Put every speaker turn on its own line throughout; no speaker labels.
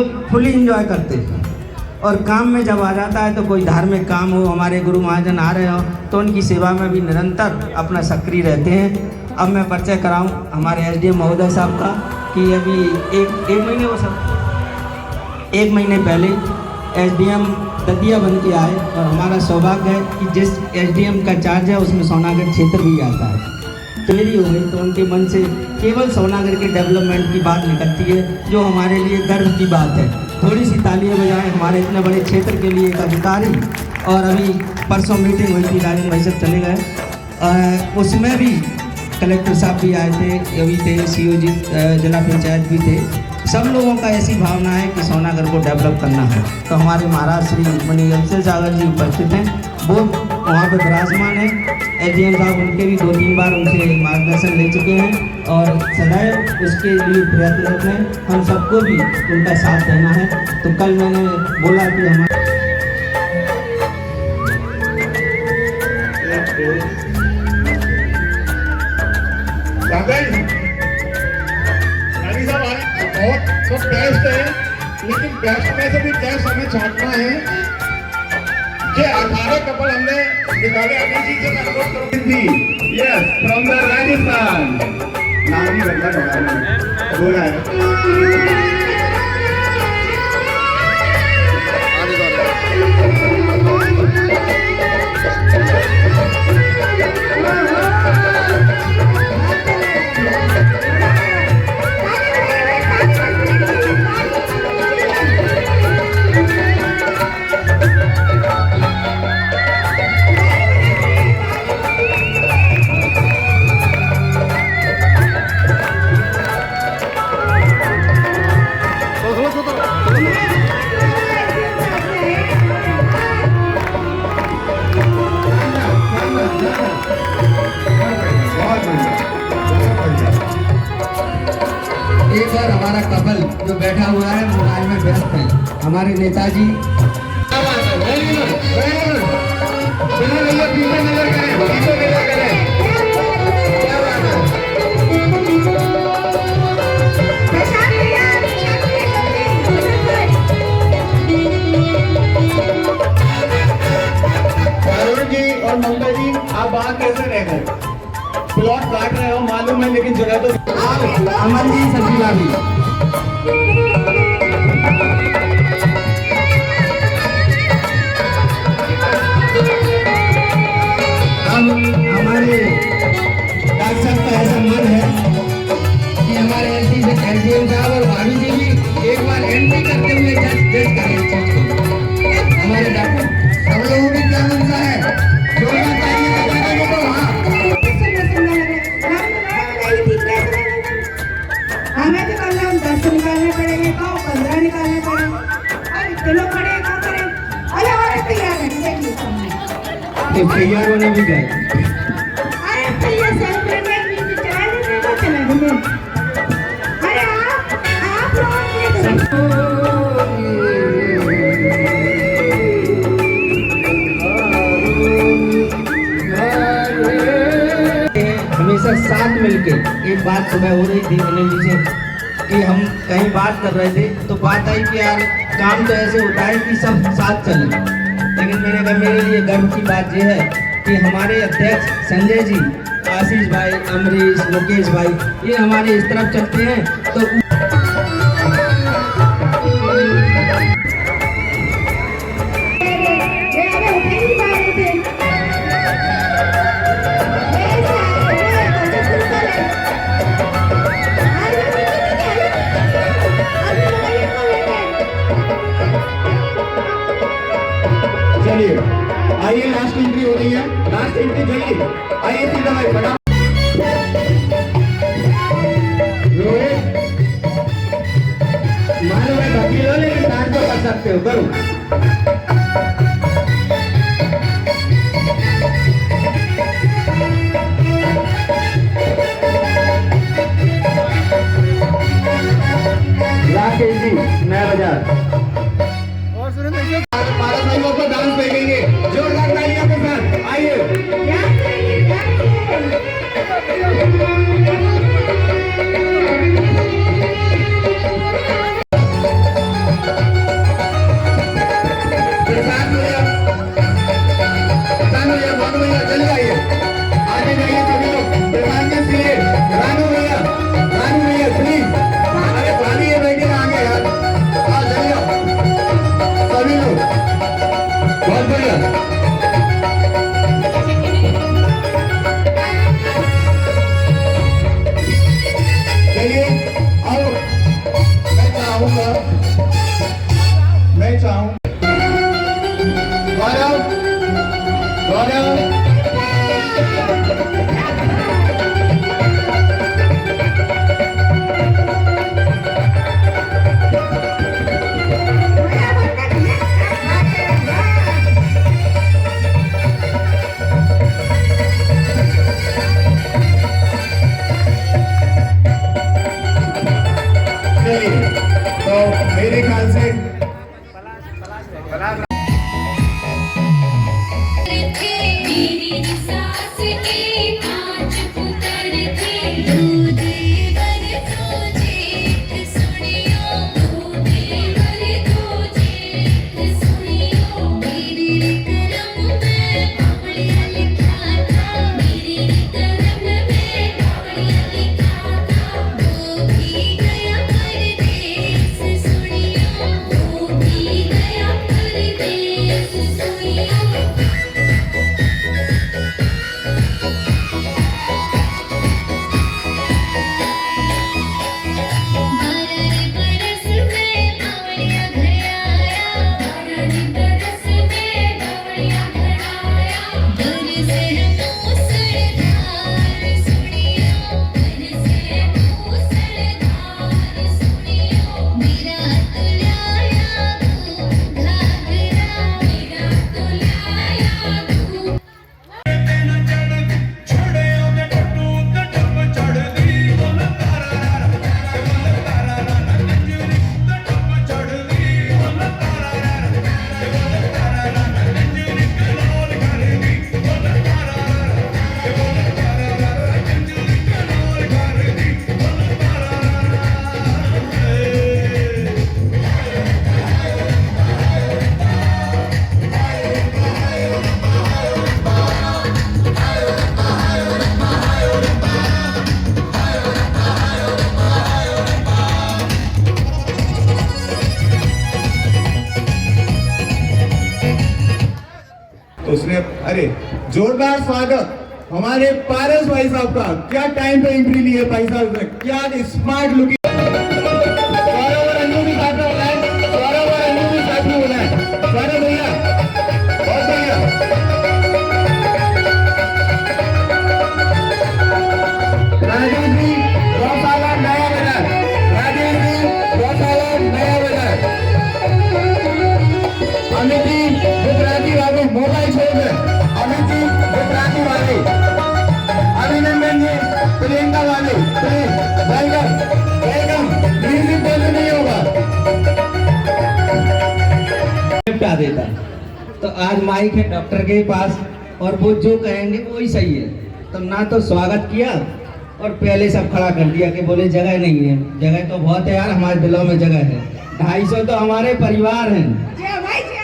लोग fully enjoy करते हैं। और काम में जब आ जाता है तो कोई धार्मिक काम हो, हमारे गुरु महाजन आ रहे हो तो उनकी सेवा में भी निरंतर अपना सक्रिय रहते हैं। अब मैं परिचय कराऊं हमारे एसडीएम महोदय साहब का कि अभी एक महीने पहले एसडीएम दतिया बन के आए और हमारा सौभाग्य है कि जिस एसडीएम का चार्ज है उसमें सोनागढ़ क्षेत्र भी आता है। तो मेरी हो गई तो उनके मन से केवल सोनागढ़ के डेवलपमेंट की बात निकलती है, जो हमारे लिए गर्व की बात है। थोड़ी सी तालियां बजाएं हमारे इतने बड़े क्षेत्र के लिए एक अधिकारी। और अभी परसों मीटिंग हुई थी, राजेंद्र भाई साहब चले गए, उसमें भी कलेक्टर साहब भी आए थे, अभी थे सीओ जी, जिला पंचायत भी थे। सब लोगों का ऐसी भावना है कि सोनागढ़ को डेवलप करना है। तो हमारे महाराज श्री मणि अफजल सागर जी उपस्थित हैं, वो वहाँ पर विराजमान है। एसडीएम साहब उनके भी 2-3 बार उनसे मार्गदर्शन ले चुके हैं और सदैव उसके लिए प्रयत्नरत हैं। हम सबको भी उनका साथ देना है। तो कल मैंने बोला कि हमारे
बहुत सब बेस्ट है, लेकिन बेस्ट में से भी बेस्ट हमें छांटना है। ये 18 कपल हमने निकाले। अभी जी से मैं अनुरोध करूंगी, यस फ्रॉम द राजस्थान, नाम ही बदला बोला है।
एक बार हमारा कपल जो बैठा हुआ है मोबाइल में व्यस्त है, हमारे नेताजी।
अरुण जी और मंगल जी, आप बात कैसे रह गए? प्लॉट काट रहे हो मालूम है, लेकिन जगह तो
अमन जी सजीला भी हमारे डॉक्टर साहब का ऐसा मन है कि हमारे एसडीएम साहब और भाभी जी भी एक बार एंट्री करते हुए जज करें। हमारे डॉक्टर सब लोगों की क्या मनसा है, जोड़ना चाहिए तो वहाँ
हमें तो कल हम 10 निकालने पड़ेंगे, 15 निकालने पड़ेंगे। अरे चलो खड़े क्या करें? अरे और तैयार है
तो भैया ने भी गए।
अरे भैया सेलिब्रेट भी चला देंगे तो चला देंगे। अरे आप
हमेशा साथ मिलके। एक बात सुबह हो रही थी अनिल जी से कि हम कहीं बात कर रहे थे तो बात आई कि यार काम तो ऐसे होता है कि सब साथ चले, लेकिन मैंने कहा मेरे लिए गर्व की बात यह है कि हमारे अध्यक्ष संजय जी, आशीष भाई, अमरीश, मुकेश भाई, ये हमारे इस तरफ चलते हैं तो
चलिए आइए, लास्ट एंट्री हो रही है। लास्ट एंट्री जल्दी आइए, सीधा भाई फटा। रोहित मानो भाई वकील हो, लेकिन डांस तो कर सकते हो, करो। लास्ट एंट्री नया बाजार। भारत भाई को डांस देखेंगे, जोरदार तालियों के साथ आइए। मैं चाहूँ गौरव गौरव तो मेरे ख्याल से
मेरी सास के कांच पुतर थे दूध बर तुझे सुनियो दूध बर तुझे सुनियो मेरे करम में बावड़िया लिखा था मेरे करम में बावड़िया लिखा था वो भी गया परदेस सुनियो वो भी गया परदेस सुनियो बारह बरस में बावड़िया घर आया बारह बरस में बावड़िया घर आया घर से मूसलाधार सुनियो घर से मूसलाधार सुनियो मेरा तुलाया तू घाघरा मेरा तुलाया तू
उसने अरे जोरदार स्वागत हमारे पारस भाई साहब का। क्या टाइम पे एंट्री ली है भाई साहब ने, क्या स्मार्ट लुकिंग। सौरभ और अन्नू भी साथ में होना है, सौरभ और अन्नू भी साथ में होना है। सौरभ भैया बहुत बढ़िया। राजेश जी गौशाला नया बाजार, राजेश जी गौशाला नया बाजार। अमित जी गुजराती वाले मोबाइल छोड़ दे, अमित जी गुजराती वाले, अभिनंदन जी प्रियंका वाले, वेलकम वेलकम। म्यूजिक बंद नहीं होगा।
निपटा देता। तो आज माइक है डॉक्टर के पास और वो जो कहेंगे वही सही है। तो ना तो स्वागत किया और पहले सब खड़ा कर दिया कि बोले जगह नहीं है। जगह तो बहुत है यार, हमारे दिलों में जगह है। 250 तो हमारे परिवार हैं।
जय भाई जय।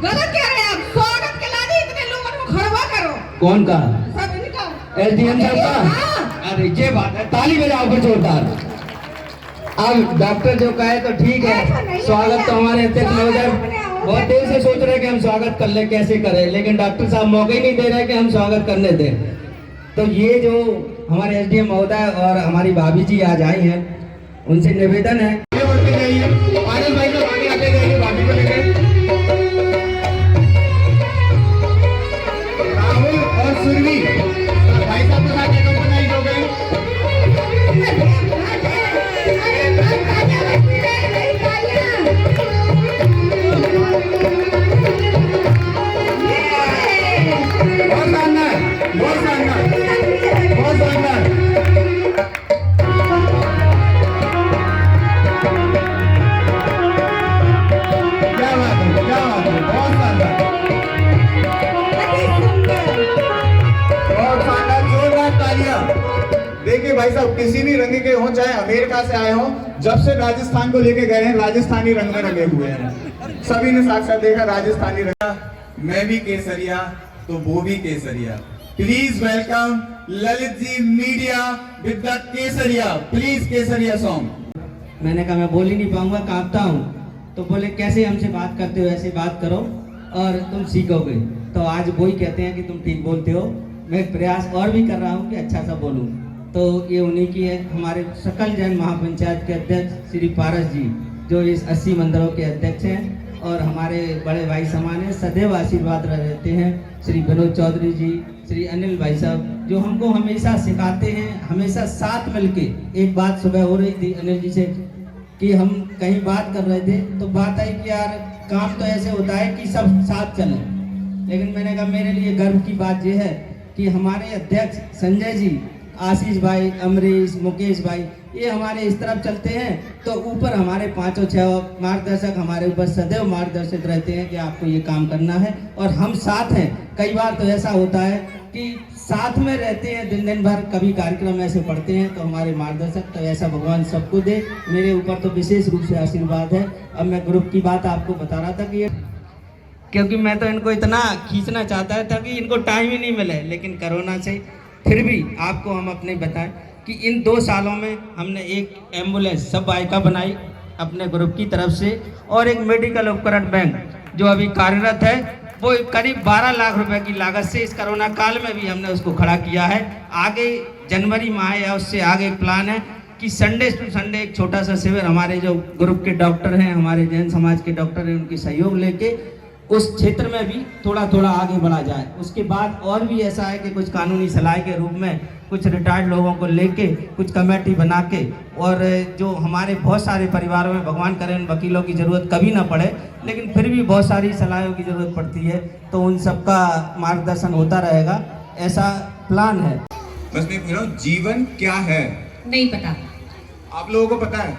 गलत कह रहे हैं आप। स्वागत के लाने इतने लोगों को खड़वा करो।
कौन का?
सब इनका।
एसडीएम साहब का?
हाँ।
अरे ये बात है, ताली बजाओ फिर जोरदार। अब डॉक्टर जो कहे तो ठीक है, स्वागत तो हमारे अध्यक्ष महोदय बहुत देर से सोच रहे कि हम स्वागत कर ले, कैसे करें, लेकिन डॉक्टर साहब मौका ही नहीं दे रहे कि हम स्वागत करने दें। तो ये जो हमारे एसडीएम महोदय और हमारी भाभी जी आज आई हैं, उनसे निवेदन है
आगे बढ़ते जाइए, पारस भाई को आगे आते जाइए, भाभी को लेकर। राहुल और सुरभि भाई साहब के साथ एकम्पनाइज हो गए। बहुत शानदार, बहुत शानदार, बहुत शानदार। क्या बात है, क्या बात है, बहुत शानदार, बहुत शानदार, जोरदार तालियां। देखिए भाई साहब, किसी भी रंग के हों, चाहे अमेरिका से आए हों, जब से राजस्थान को लेके गए हैं, राजस्थानी रंग में रंगे हुए हैं। सभी ने साक्षात देखा राजस्थानी रंग। मैं भी केसरिया तो वो भी Kesariya. Please welcome Lalit ji media with the Kesariya. Please Kesariya song.
मैंने कहा मैं बोल ही नहीं पाऊंगा, कांपता हूँ। तो बोले कैसे हमसे बात करते हो, ऐसे बात करो और तुम सीखोगे। तो आज वही कहते हैं कि तुम ठीक बोलते हो। मैं प्रयास और भी कर रहा हूँ कि अच्छा सा बोलूँ। तो ये उन्हीं की है, हमारे सकल जैन महापंचायत के अध्यक्ष श्री पारस जी। जो इस 80 मंदिरों के अध्यक्ष हैं और हमारे बड़े भाई समान हैं, सदैव आशीर्वाद रहते हैं। श्री विनोद चौधरी जी, श्री अनिल भाई साहब, जो हमको हमेशा सिखाते हैं, हमेशा साथ मिलके। एक बात सुबह हो रही थी अनिल जी से कि हम कहीं बात कर रहे थे, तो बात आई कि यार काम तो ऐसे होता है कि सब साथ चलें, लेकिन मैंने कहा मेरे लिए गर्व की बात यह है कि हमारे अध्यक्ष संजय जी, आशीष भाई, अमरीश, मुकेश भाई, ये हमारे इस तरफ चलते हैं तो ऊपर हमारे 5-6 मार्गदर्शक हमारे ऊपर सदैव मार्गदर्शित रहते हैं कि आपको ये काम करना है, और हम साथ हैं। कई बार तो ऐसा होता है कि साथ में रहते हैं दिन भर, कभी कार्यक्रम ऐसे पढ़ते हैं तो हमारे मार्गदर्शक, तो ऐसा भगवान सबको दे। मेरे ऊपर तो विशेष रूप से आशीर्वाद है। अब मैं ग्रुप की बात आपको बता रहा था कि क्योंकि मैं तो इनको इतना खींचना चाहता था कि इनको टाइम ही नहीं मिले, लेकिन कोरोना से फिर भी आपको हम अपने बताएं कि इन 2 सालों में हमने एक एम्बुलेंस सब बाइका बनाई अपने ग्रुप की तरफ से, और एक मेडिकल उपकरण बैंक जो अभी कार्यरत है, वो करीब 12 लाख रुपए की लागत से इस कोरोना काल में भी हमने उसको खड़ा किया है। आगे जनवरी माह या उससे आगे प्लान है कि संडे टू संडे एक छोटा सा शिविर हमारे जो ग्रुप के डॉक्टर हैं, हमारे जैन समाज के डॉक्टर हैं, उनकी सहयोग लेके उस क्षेत्र में भी थोड़ा थोड़ा आगे बढ़ा जाए। उसके बाद और भी ऐसा है कि कुछ कानूनी सलाह के रूप में कुछ रिटायर्ड लोगों को लेके कुछ कमेटी बना के, और जो हमारे बहुत सारे परिवारों में भगवान करे उन वकीलों की ज़रूरत कभी ना पड़े, लेकिन फिर भी बहुत सारी सलाहों की ज़रूरत पड़ती है, तो उन सबका मार्गदर्शन होता रहेगा, ऐसा प्लान है।
बस मैं पूछ रहा हूँ, जीवन क्या है?
नहीं पता।
आप लोगों को पता है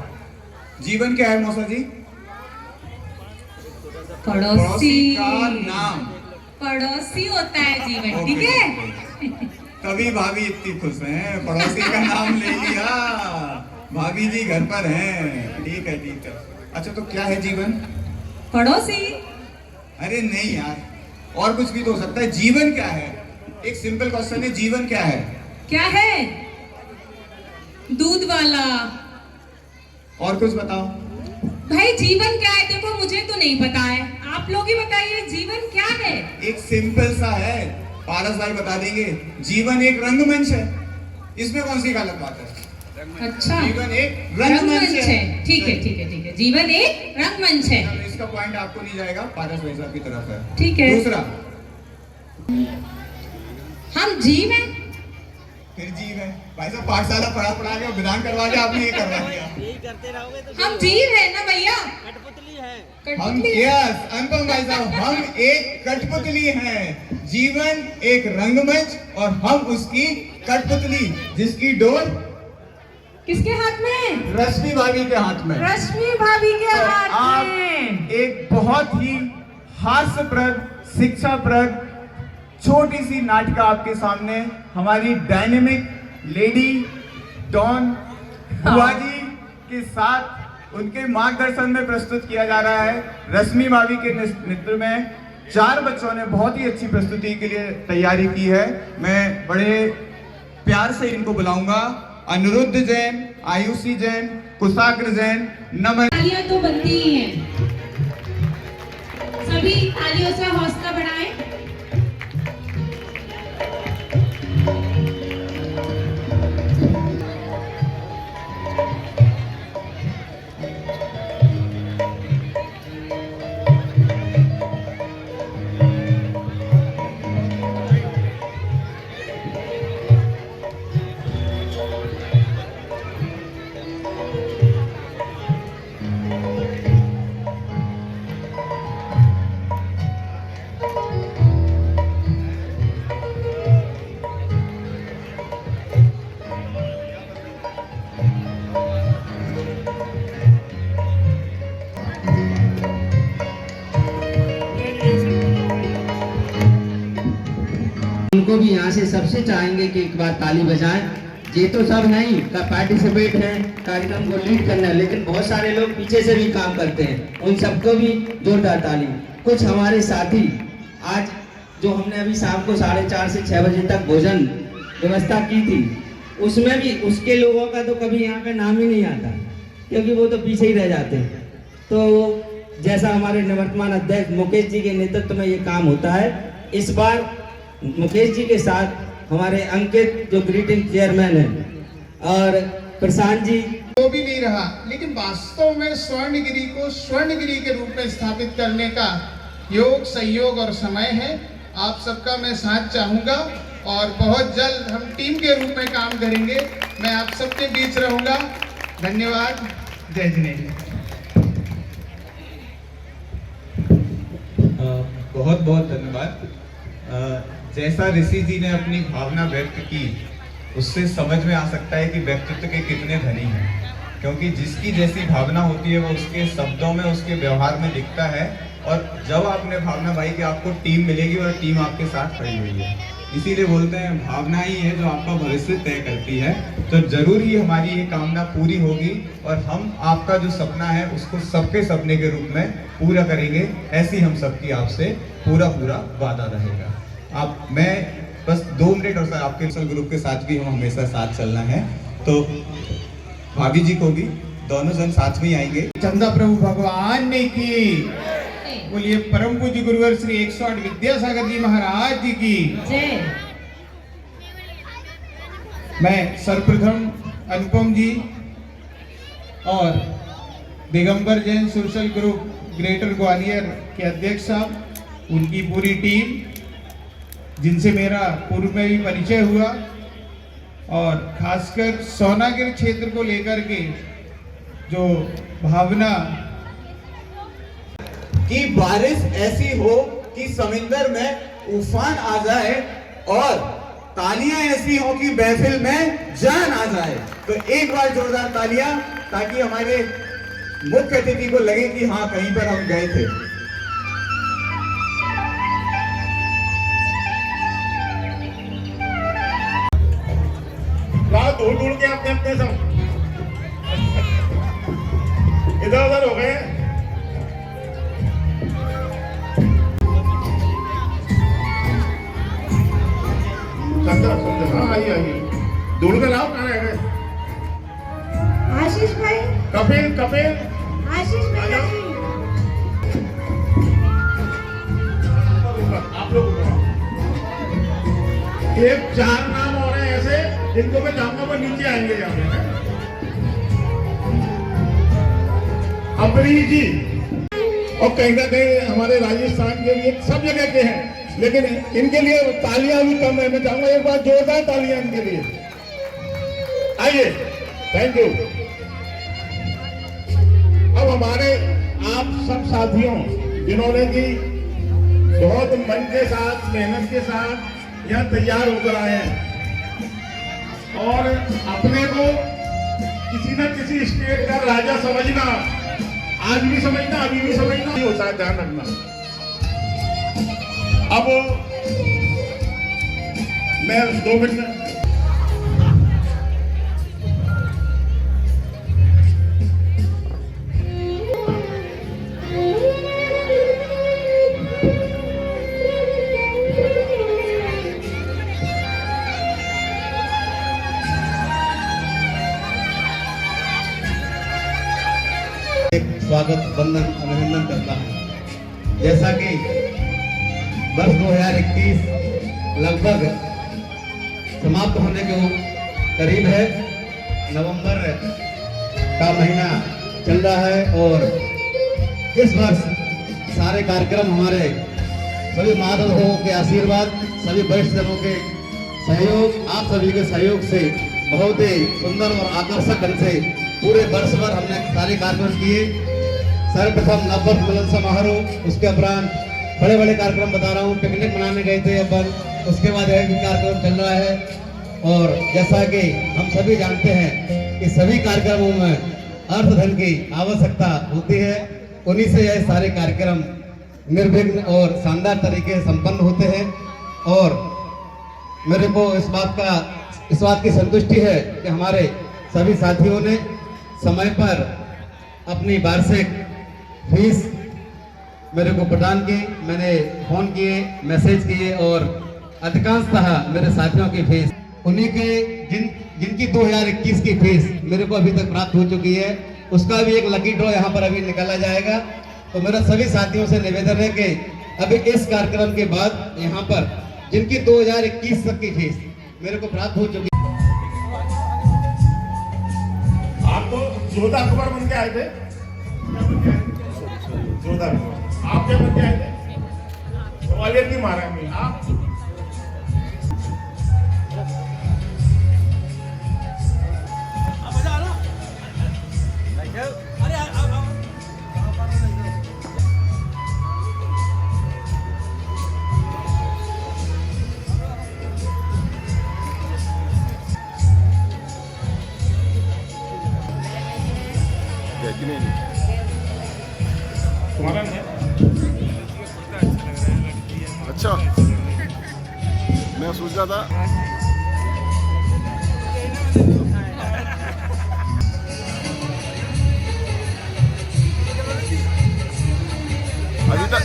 जीवन क्या है मौसा जी?
पड़ोसी
का नाम।
पड़ोसी होता है जीवन, ठीक है।
तभी भाभी इतनी खुश हैं, पड़ोसी का नाम ले लिया, भाभी जी घर पर हैं। ठीक है ठीक है। अच्छा तो क्या है जीवन?
पड़ोसी।
अरे नहीं यार, और कुछ भी तो हो सकता है। जीवन क्या है? एक सिंपल क्वेश्चन है, जीवन क्या है?
क्या है? दूध वाला।
और कुछ बताओ
भाई जीवन क्या है? देखो मुझे तो नहीं पता है, आप लोग ही बताइए जीवन क्या है।
एक सिंपल सा है, पारस भाई बता देंगे। जीवन एक रंगमंच है, इसमें कौन सी गलत बात है?
अच्छा,
जीवन एक रंगमंच है।
ठीक है ठीक है ठीक है, जीवन एक रंगमंच है।
इसका पॉइंट आपको नहीं जाएगा, पारस भाई साहब की तरफ है।
ठीक है।
दूसरा,
हम जीव हैं।
फिर जीव है। भाई साहब पाठशाला पढ़ा के विधान करवा के आपने ये करवा दिया।
हम जीव है ना भैया?
हम यस अनुपम भाई साहब, हम एक कठपुतली हैं। जीवन एक रंगमंच और हम उसकी कठपुतली, जिसकी डोर
किसके हाथ में?
रश्मि भाभी के हाथ में।
रश्मि भाभी के हाथ
आप
में।
एक बहुत ही हास्यप्रद, शिक्षाप्रद छोटी सी नाटिका आपके सामने हमारी डायनेमिक लेडी डॉन बुआ जी के साथ उनके मार्गदर्शन में प्रस्तुत किया जा रहा है। रश्मि भाभी के नेतृत्व में 4 बच्चों ने बहुत ही अच्छी प्रस्तुति के लिए तैयारी की है। मैं बड़े प्यार से इनको बुलाऊंगा। अनिरुद्ध जैन, आयुषी जैन, कुशाग्र जैन, नमन।
तालियां तो बनती ही हैं, सभी तालियों से हौसला बढ़ाएं।
उनको भी यहाँ से सबसे चाहेंगे कि एक बार ताली बजाएं। ये तो सब नहीं का पार्टिसिपेट है, कार्यक्रम को लीड करना है, लेकिन बहुत सारे लोग पीछे से भी काम करते हैं, उन सबको भी जोरदार ताली। कुछ हमारे साथी आज जो हमने अभी शाम को 4:30 से 6 बजे तक भोजन व्यवस्था की थी, उसमें भी उसके लोगों का तो कभी यहाँ पे नाम ही नहीं आता, क्योंकि वो तो पीछे ही रह जाते हैं। तो जैसा हमारे निवर्तमान अध्यक्ष मुकेश जी के नेतृत्व में ये काम होता है, इस बार मुकेश जी के साथ हमारे अंकित जो ग्रीटिंग चेयरमैन हैं और प्रशांत जी,
वो भी मेरा रहा, लेकिन वास्तव में स्वर्णगिरी को स्वर्णगिरी के रूप में स्थापित करने का योग, संयोग और समय है। आप सबका मैं साथ चाहूँगा और बहुत जल्द हम टीम के रूप में काम करेंगे। मैं आप सबके बीच रहूँगा। धन्यवाद। जय जिनेन्द्र।
बहुत बहुत धन्यवाद। जैसा ऋषि जी ने अपनी भावना व्यक्त की, उससे समझ में आ सकता है कि व्यक्तित्व के कितने धनी हैं, क्योंकि जिसकी जैसी भावना होती है वो उसके शब्दों में, उसके व्यवहार में दिखता है। और जब आपने भावना भाई कि आपको टीम मिलेगी और टीम आपके साथ खड़ी हुई है, इसीलिए बोलते हैं भावना ही है जो आपका भविष्य तय करती है। तो जरूर ही हमारी ये कामना पूरी होगी और हम आपका जो सपना है उसको सबके सपने के रूप में पूरा करेंगे। ऐसी हम सबकी आपसे पूरा वादा रहेगा। आप मैं बस 2 मिनट और सर आपके सल ग्रुप के साथ भी हम हमेशा साथ चलना है, तो भाभी जी को भी दोनों जन साथ में ही आएंगे।
चंदा प्रभु भगवान ने की बोलिए। परम पूज्य गुरुवर श्री 108 विद्यासागर जी महाराज जी की
जय।
मैं सर्वप्रथम अनुपम जी और Digambar Jain social group greater Gwalior के अध्यक्ष साहब, उनकी पूरी टीम, जिनसे मेरा पूर्व में भी परिचय हुआ, और खासकर सोनागिर क्षेत्र को लेकर के जो भावना
कि बारिश ऐसी हो कि समुंदर में उफान आ जाए और तालियां ऐसी हो कि महफिल में जान आ जाए। तो एक बार जोरदार तालियां, ताकि हमारे मुख्य अतिथि को लगे कि हाँ कहीं पर हम गए थे।
दूर के अपने सब इधर उधर हो गए। आइए दूर के लाओ। कहाँ रह गए?
आशीष भाई,
कपिल
आशीष भाई,
आप लोग एक 4 नाम हो रहे हैं ऐसे, जिनको मैं जाऊंगा वो नीचे आएंगे यहाँ पे। अम्बरीश जी, और कहीं ना कहीं हमारे राजस्थान के लिए सब जगह के हैं, लेकिन इनके लिए तालियां भी कम है। मैं चाहूंगा एक बार जोरदार तालियां इनके लिए। आइए, थैंक यू। अब हमारे आप सब साथियों, जिन्होंने कि बहुत मन के साथ, मेहनत के साथ यहाँ तैयार होकर आए हैं और अपने को किसी न किसी स्टेट का राजा समझना, आज भी समझना, अभी भी समझना नहीं होता है, ध्यान रखना। अब मैं 2 मिनट में
स्वागत, वंदन, अभिनंदन करता हूँ। जैसा कि वर्ष 2021 लगभग समाप्त होने के करीब है, नवंबर का महीना चल रहा है और इस वर्ष सारे कार्यक्रम हमारे सभी महानुभावों के आशीर्वाद, सभी वरिष्ठ जनों के सहयोग, आप सभी के सहयोग से बहुत ही सुंदर और आकर्षक ढंग से पूरे वर्ष भर हमने सारे कार्यक्रम किए। सर्वप्रथम नववर्ष मिलन समारोह, उसके उपरांत बड़े बड़े कार्यक्रम बता रहा हूँ, पिकनिक मनाने गए थे अपन, उसके बाद यह भी कार्यक्रम चल रहा है। और जैसा कि हम सभी जानते हैं कि सभी कार्यक्रमों में अर्थधन की आवश्यकता होती है, उन्हीं से यह सारे कार्यक्रम निर्विघ्न और शानदार तरीके से संपन्न होते हैं। और मेरे को इस बात की संतुष्टि है कि हमारे सभी साथियों ने समय पर अपनी वार्षिक फीस मेरे को प्रदान की। मैंने फोन किए, मैसेज किए और अधिकांशतः मेरे साथियों की फीस, उन्हीं के जिनकी 2021 की फीस मेरे को अभी तक प्राप्त हो चुकी है, उसका भी एक लकी ड्रॉ यहाँ पर अभी निकाला जाएगा। तो मेरा सभी साथियों से निवेदन है कि अभी इस कार्यक्रम के बाद यहाँ पर जिनकी 2021 तक की फीस मेरे को प्राप्त हो चुकी है,
आपको जोधा अकबर बन के आए थे, जोधा अकबर। आप क्या बन के आए थे? ग्वालियर की महारानी। आप तुम्हारा नहीं?
अच्छा, मैं सोच रहा था अभी तक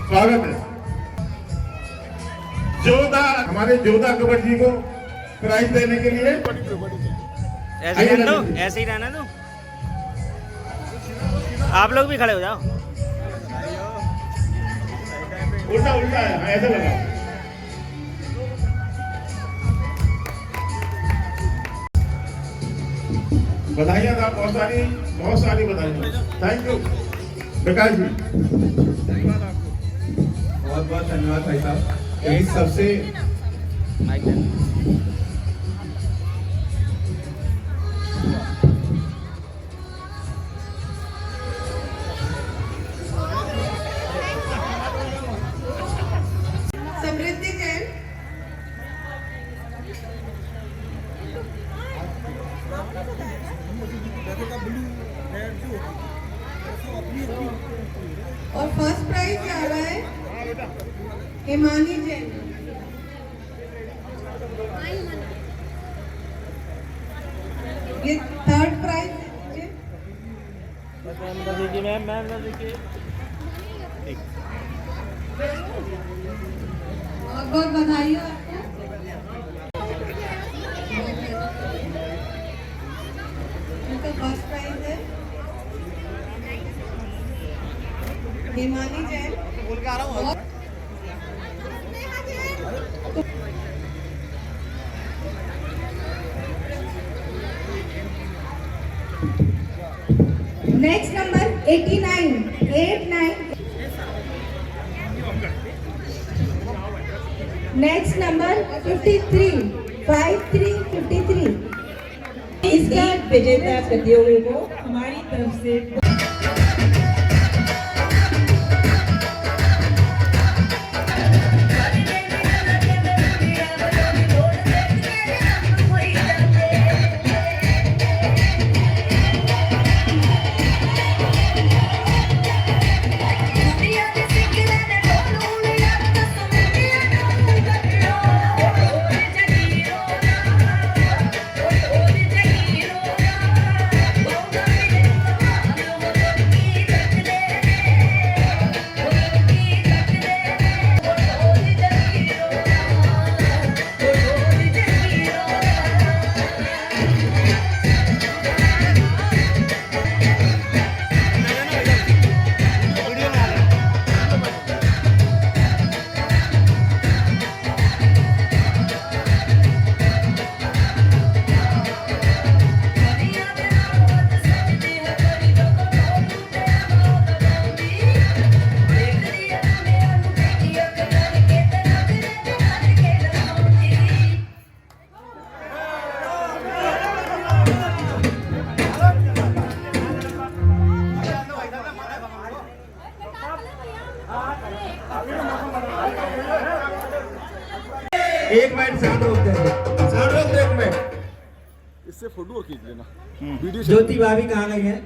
स्वागत है। जोधा, हमारे जोधा अकबर जी को प्राइज देने के लिए
ऐसे ही रहना दो, ऐसे ही रहना दो। आप लोग भी खड़े हो जाओ।
उल्टा उल्टा है, हाँ, ऐसा लगा। बधाइयाँ था, बहुत सारी बधाइयाँ। Thank you Prakash ji.
बहुत बहुत धन्यवाद भाई साहब। यही सबसे
समृद्धि जैन, और फर्स्ट प्राइज जा रहा है हिमानी जैन। ये थर्ड प्राइज है। बहुत बहुत बधाई हो आपको। इनका फर्स्ट प्राइज है Himani Jain. Next number 89 next number 53
इसका विजेता प्रतियोगी को हमारी तरफ से
एक मिनट शांत रोक दे, शांत रोक दे एक मिनट।
इससे फोटो खींच लेना, वीडियो
ज्योति भाभी कहाँ गई है?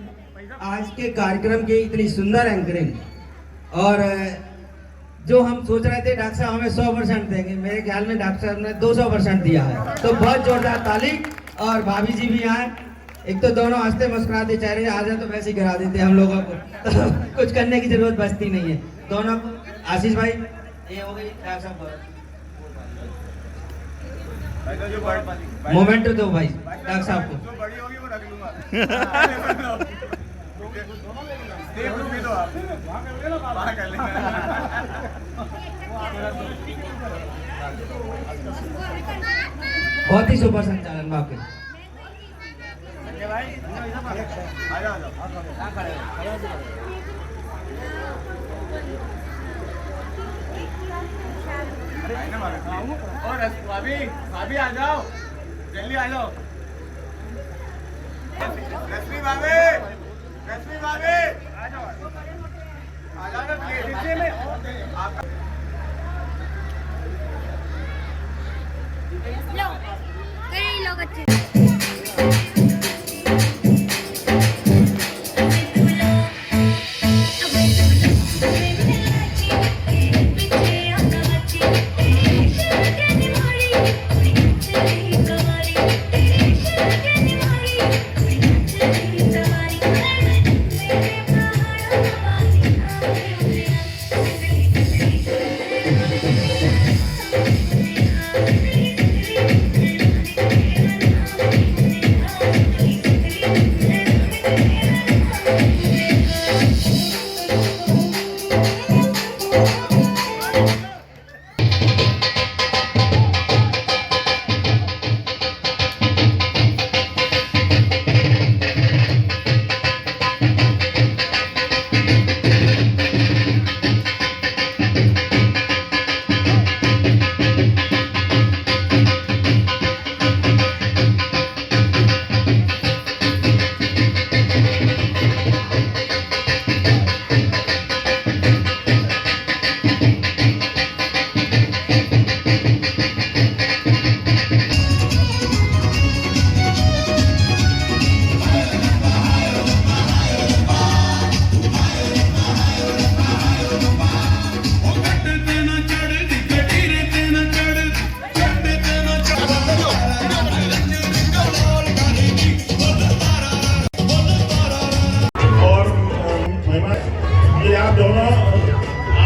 आज के कार्यक्रम की इतनी सुंदर एंकरिंग और जो हम सोच रहे थे डॉक्टर साहब हमें 100% देंगे, मेरे ख्याल में डॉक्टर साहब ने 200% दिया है। तो बहुत जोरदार ताली। और भाभी जी भी आए, एक तो दोनों हंसते मुस्कुराते चेहरे आ जाए तो वैसे ही गिरा देते हम लोगों को, तो कुछ करने की जरूरत बचती नहीं है दोनों को। आशीष भाई ये हो गई डॉक्टर साहब, मोमेंट दो भाई डॉक्टर साहब को।
जो बड़ी होगी वो रख लूंगा। स्टेप भी दो आप, वहाँ कर लेना।
बहुत ही सुपर संचालन वाकई।
और भाभी आ जाओ, जल्दी आ जाओ। रश्मि भाभी आ जाओ ना प्लीज।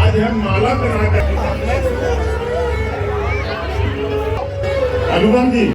आज हम माला पहना कर अनुपम जी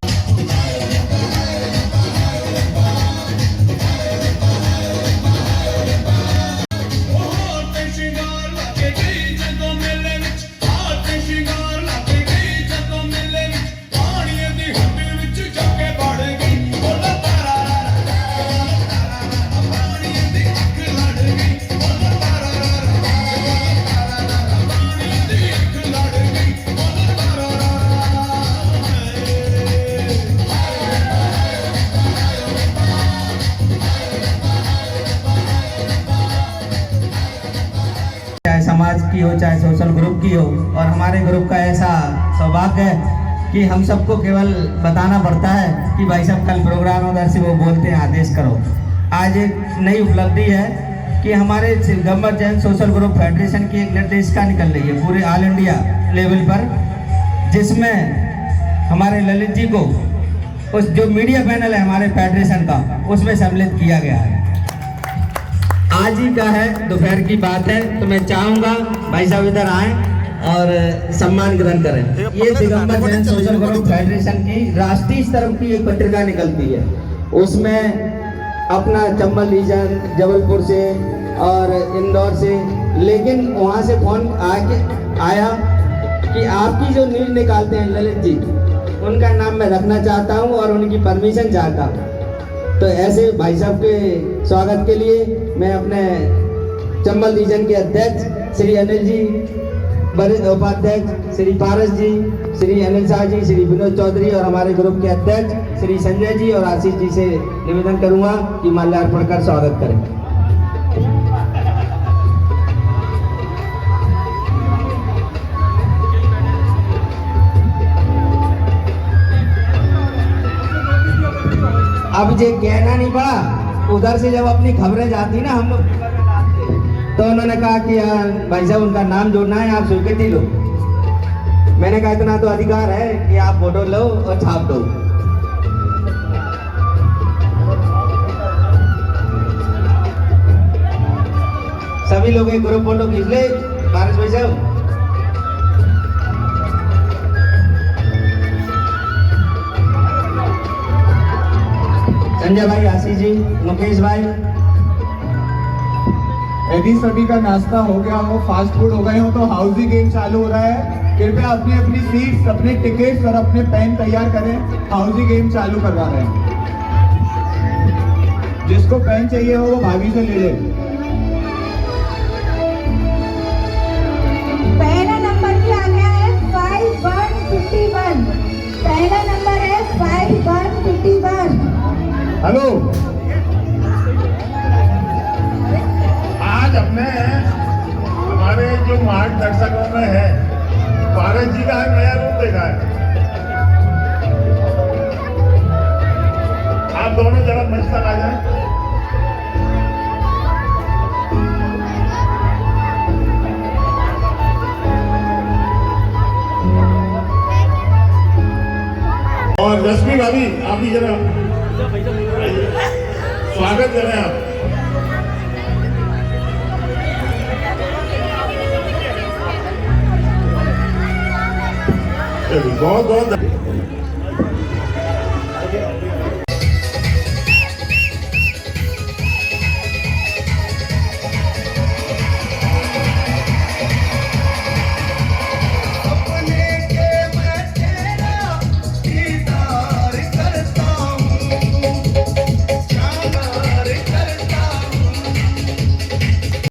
चाहे समाज की हो चाहे सोशल ग्रुप की हो, और हमारे ग्रुप का ऐसा सौभाग्य है कि हम सबको केवल बताना पड़ता है कि भाई साहब कल प्रोग्राम उधर से वो बोलते हैं आदेश करो। आज एक नई उपलब्धि है कि हमारे Gabbar Jain social group federation की एक निर्देशिका निकल रही है पूरे ऑल इंडिया लेवल पर, जिसमें हमारे ललित जी को उस जो मीडिया पैनल है हमारे फेडरेशन का उसमें सम्मिलित किया गया है। आज ही का है, दोपहर की बात है, तो मैं चाहूँगा भाई साहब इधर आएँ और सम्मान ग्रहण करें। ये Digambar Jain social group federation की राष्ट्रीय स्तर की एक पत्रिका निकलती है, उसमें अपना चंबल रीजन जबलपुर से और इंदौर से, लेकिन वहाँ से फोन आया कि आपकी जो न्यूज़ निकालते हैं ललित जी, उनका नाम मैं रखना चाहता हूँ और उनकी परमिशन चाहता हूँ। तो ऐसे भाई साहब के स्वागत के लिए मैं अपने चंबल रीजन के अध्यक्ष श्री अनिल जी, उपाध्यक्ष श्री पारस जी, श्री अनिल शाह जी, श्री विनोद चौधरी और हमारे ग्रुप के अध्यक्ष श्री संजय जी और आशीष जी से निवेदन करूंगा कि माल्यार्पण कर स्वागत करें। अब ये कहना नहीं पड़ा, उधर से जब अपनी खबरें जाती ना हम लोग तो उन्होंने कहा कि यार भाई साहब उनका नाम जोड़ना है, आप स्वीकृति लो। मैंने कहा इतना तो अधिकार है कि आप फोटो लो और छाप दो। सभी लोग एक ग्रुप फोटो खींच ले पारस भाई साहब। संजय भाई, आशीष जी, मुकेश भाई,
यदि सभी का नाश्ता हो गया हो, फास्ट फूड हो गए हो, तो हाउसी गेम चालू हो रहा है। कृपया अपनी अपनी सीट्स, अपने टिकट्स और अपने पेन तैयार करें। हाउसी गेम चालू करवा रहे हैं। जिसको पेन चाहिए हो वो भाभी से ले ले।
पहला नंबर भी आ गया है 5151। पहला नंबर है 5151।
हेलो,
आज हमने हमारे जो मार्गदर्शकों में है, भारत जी का नया रूप देखा है। आप दोनों जरा मंच तक आ जाएं। और रश्मि भाभी, आप भी जरा स्वागत करें आप। बहुत बहुत